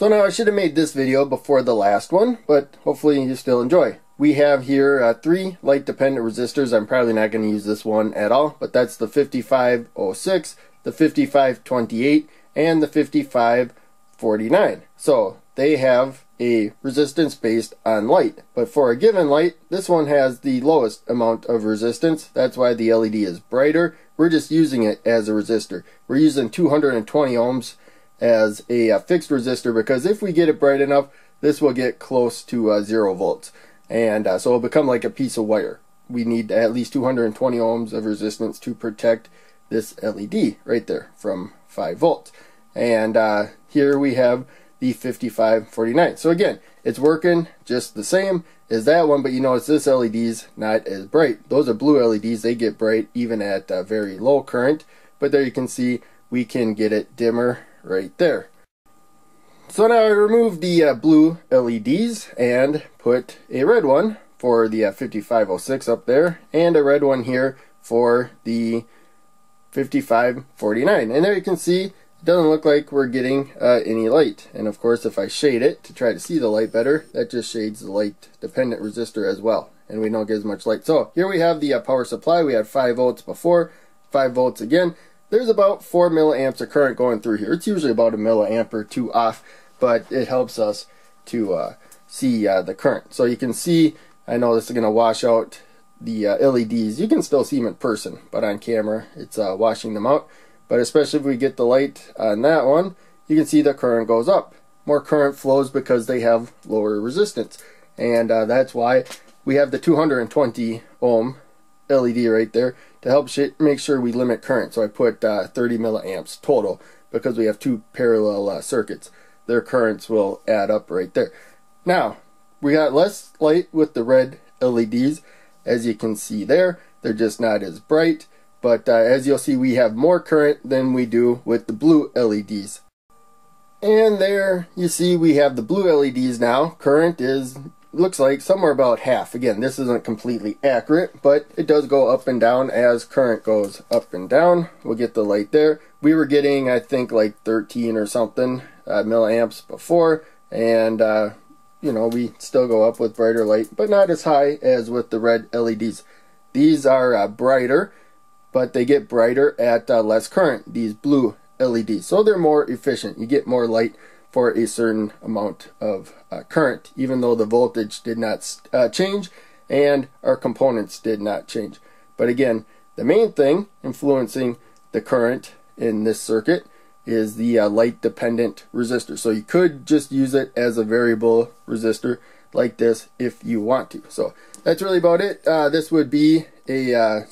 So now I should have made this video before the last one, but hopefully you still enjoy. We have here 3 light dependent resistors. I'm probably not going to use this one at all, but that's the 5506, the 5528, and the 5549. So they have a resistance based on light, but for a given light, this one has the lowest amount of resistance. That's why the LED is brighter. We're just using it as a resistor. We're using 220 ohms as a fixed resistor because if we get it bright enough, this will get close to 0 volts, and so it'll become like a piece of wire. We need at least 220 ohms of resistance to protect this LED right there from 5 volts. And here we have the 5549. So again, it's working just the same as that one, but you notice this LED's not as bright. Those are blue LEDs. They get bright even at very low current, but there you can see we can get it dimmer right there. So now I remove the blue LEDs and put a red one for the 5506 up there and a red one here for the 5549. And there you can see it doesn't look like we're getting any light. And of course, if I shade it to try to see the light better, that just shades the light dependent resistor as well, and we don't get as much light. So here we have the power supply. We had 5 volts before, 5 volts again. There's about 4 milliamps of current going through here. It's usually about a milliamp or 2 off, but it helps us to see the current. So you can see, I know this is going to wash out the LEDs. You can still see them in person, but on camera it's washing them out. But especially if we get the light on that one, you can see the current goes up. More current flows because they have lower resistance. And that's why we have the 220 ohm LED right there to help make sure we limit current. So I put 30 milliamps total because we have 2 parallel circuits. Their currents will add up right there. Now, we got less light with the red LEDs. As you can see there, they're just not as bright. But as you'll see, we have more current than we do with the blue LEDs. And there you see we have the blue LEDs now. Current looks like somewhere about half. Again, this isn't completely accurate, but it does go up and down as current goes up and down. We'll get the light there. We were getting, I think, like 13 or something milliamps before, and you know, we still go up with brighter light, but not as high as with the red LEDs. These are brighter, but they get brighter at less current, these blue LEDs. So they're more efficient. You get more light for a certain amount of current, even though the voltage did not change and our components did not change. But again, the main thing influencing the current in this circuit is the light dependent resistor. So you could just use it as a variable resistor like this if you want to. So that's really about it. This would be a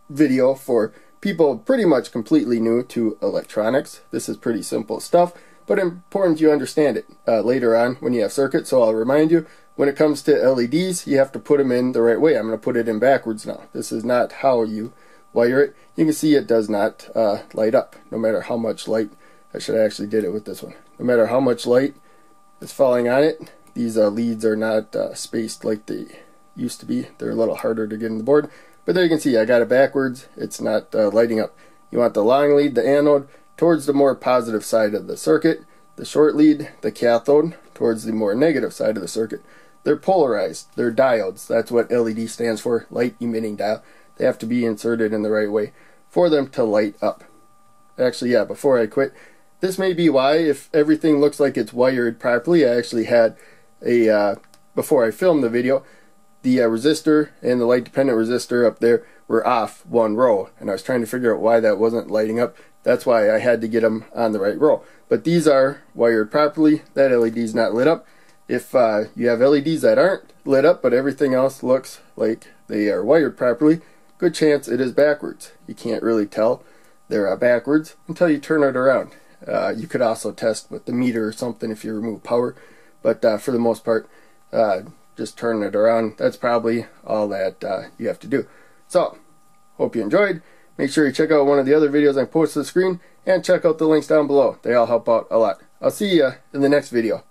video for people pretty much completely new to electronics. This is pretty simple stuff, but important you understand it later on when you have circuits. So I'll remind you, when it comes to LEDs, you have to put them in the right way. I'm going to put it in backwards now. This is not how you wire it. You can see it does not light up, no matter how much light. I should have actually did it with this one. No matter how much light is falling on it, these leads are not spaced like they used to be. They're a little harder to get in the board. But there you can see I got it backwards. It's not lighting up. You want the long lead, the anode, towards the more positive side of the circuit. The short lead, the cathode, towards the more negative side of the circuit. They're polarized. They're diodes. That's what LED stands for, light emitting diode. They have to be inserted in the right way for them to light up. Actually, yeah, before I quit, this may be why, if everything looks like it's wired properly, I actually had a, before I filmed the video, the resistor and the light dependent resistor up there were off one row, and I was trying to figure out why that wasn't lighting up. That's why I had to get them on the right row. But these are wired properly. That LED is not lit up. If you have LEDs that aren't lit up but everything else looks like they are wired properly, good chance it is backwards. You can't really tell they're backwards until you turn it around. You could also test with the meter or something if you remove power, but for the most part, just turn it around. That's probably all that you have to do. So, hope you enjoyed. Make sure you check out one of the other videos I posted to the screen, and check out the links down below. They all help out a lot. I'll see you in the next video.